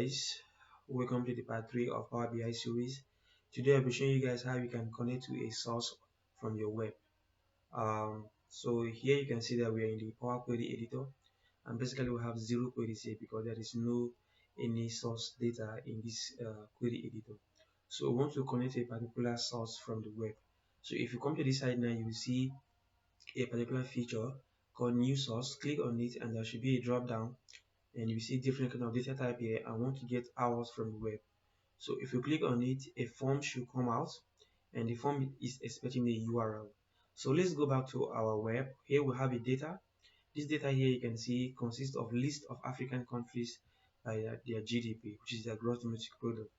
guys, welcome to the part 3 of Power BI series. Today I'll be showing you guys how you can connect to a source from your web. So here you can see that we are in the Power Query editor, and basically we have 0 queries here because there is no any source data in this query editor. So we want to connect to a particular source from the web. So if you come to this side now, you will see a particular feature called new source. Click on it and there should be a drop down, and you see different kind of data type here. I want to get hours from the web. So if you click on it, a form should come out, and the form is expecting a URL. So let's go back to our web. Here we have a data. This data here you can see consists of list of African countries by their GDP, which is their gross domestic product,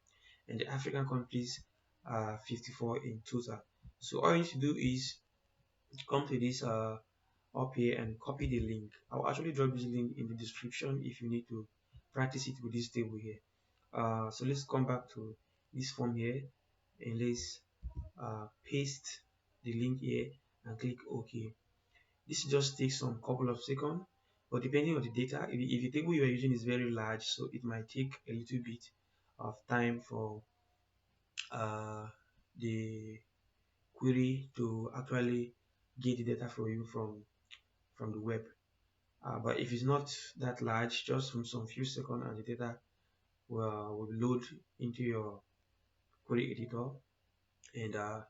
and the African countries are 54 in total. So all you need to do is come to this up here and copy the link. I'll actually drop this link in the description if you need to practice it with this table here. So let's come back to this form here, and let's paste the link here and click OK. This just takes some couple of seconds, but depending on the data, if the table you are using is very large, so it might take a little bit of time for the query to actually get the data for you from the web. But if it's not that large, just from some few seconds and the data will load into your query editor, and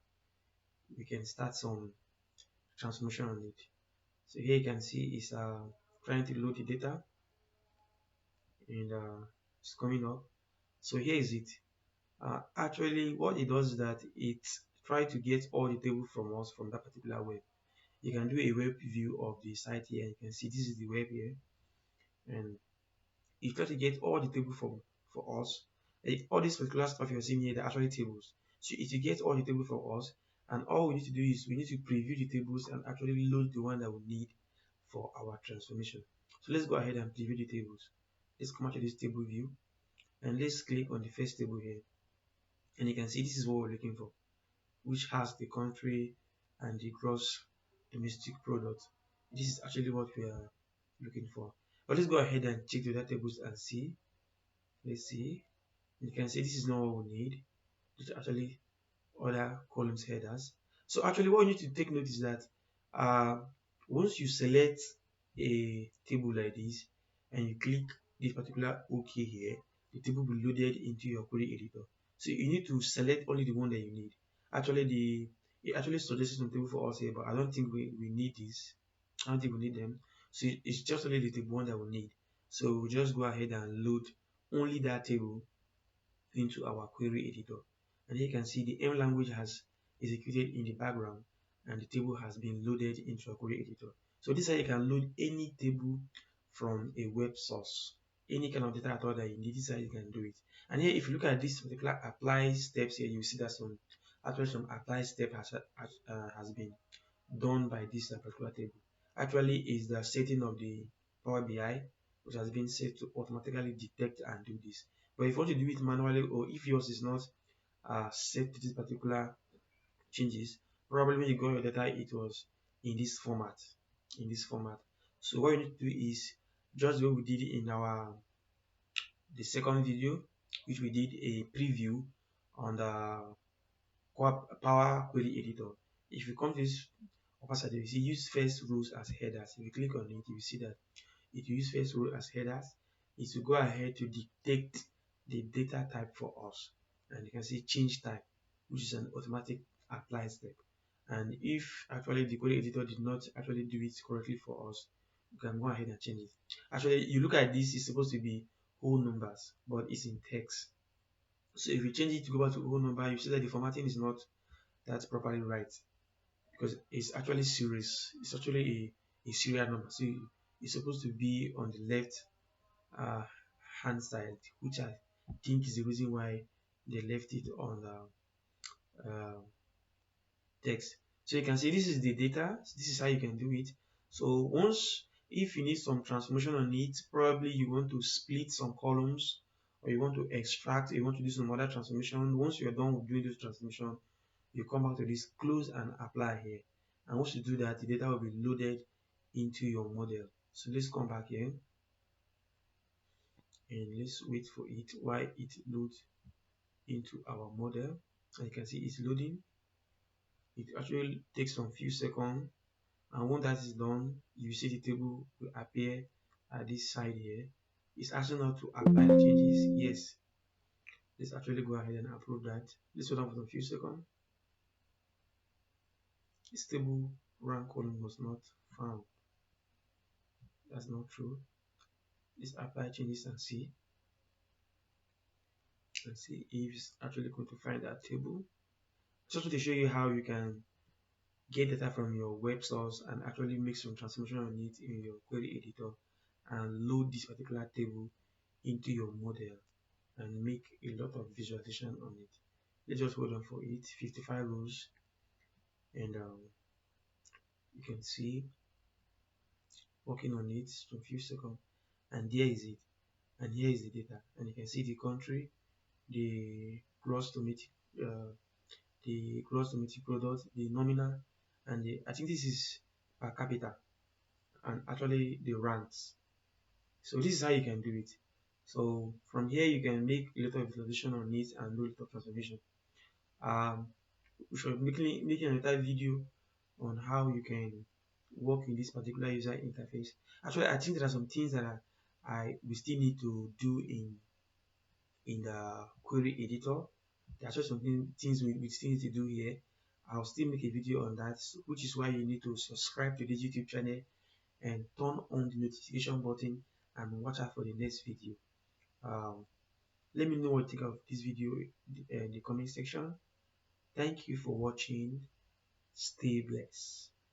we can start some transformation on it. So here you can see it's trying to load the data, and it's coming up. So here is it. Actually what it does is that it tries to get all the table from us from that particular web. You can do a web view of the site here. You can see this is the web here, and you try to get all the table for us. All this particular stuff you're seeing here, they're actually tables. So if you get all the table for us, and all we need to do is we need to preview the tables and actually load the one that we need for our transformation. So let's go ahead and preview the tables. Let's come out to this table view, and let's click on the first table here, and you can see this is what we're looking for, which has the country and the gross domestic product. This is actually what we are looking for. But let's go ahead and check the other tables and see. Let's see. You can see this is not what we need. These are actually other columns headers. So actually what you need to take note is that once you select a table like this and you click this particular OK here, the table will be loaded into your query editor. So you need to select only the one that you need. Actually, it actually suggests some table for us here, but I don't think we need this. I don't think we need them. So it's just only the table one that we need. So we'll just go ahead and load only that table into our query editor. And you can see the M language has executed in the background, and the table has been loaded into a query editor. So this is how you can load any table from a web source. Any kind of data at all that you need, this is how you can do it. And here, if you look at this particular apply steps here, you see that some apply step has been done by this particular table. Actually, is the setting of the Power BI, which has been set to automatically detect and do this. But if you want to do it manually, or if yours is not set to this particular changes, probably when you got your data, it was in this format. So what you need to do is just what we did in the second video, which we did a preview on the Power Query Editor. If you come to this upper side, you see use first rows as headers. If you click on it, you will see that it will use first row as headers. It will go ahead to detect the data type for us, and you can see change type, which is an automatic apply step. And if actually the query editor did not actually do it correctly for us, you can go ahead and change it. Actually, you look at this, it's supposed to be whole numbers, but it's in text. So if you change it to go back to whole number, you see that the formatting is not that properly right, because it's actually series. It's actually a serial number, so it's supposed to be on the left hand side, which I think is the reason why they left it on the text. So you can see this is the data. This is how you can do it. So once, if you need some transformation on it, probably you want to split some columns, or you want to extract, or you want to do some other transformation. Once you're done with doing this transformation, you come back to this close and apply here. And once you do that, the data will be loaded into your model. So let's come back here, and let's wait for it while it loads into our model. And you can see it's loading. It actually takes some few seconds, and once that is done, you see the table will appear at this side here. It's asking us to apply the changes. Yes, let's actually go ahead and approve that. Let's hold on for a few seconds. This table rank column was not found. That's not true. Let's apply changes and see if it's actually going to find that table. Just to show you how you can get data from your web source and actually make some transformation on it in your query editor and load this particular table into your model and make a lot of visualization on it. Let's just hold on for it. 55 rows, and you can see working on it for a few seconds, and there is it, and here is the data, and you can see the country, the gross domestic product, the nominal, and the, I think this is per capita, and actually the ranks. So this is how you can do it. So from here you can make a lot of visualization on it and do a lot of transformation. We should making another video on how you can work in this particular user interface. Actually, I think there are some things that we still need to do in the query editor. There are just some things we still need to do here. I'll still make a video on that, which is why you need to subscribe to this YouTube channel and turn on the notification button and watch out for the next video. Let me know what you think of this video in the comment section. Thank you for watching. Stay blessed.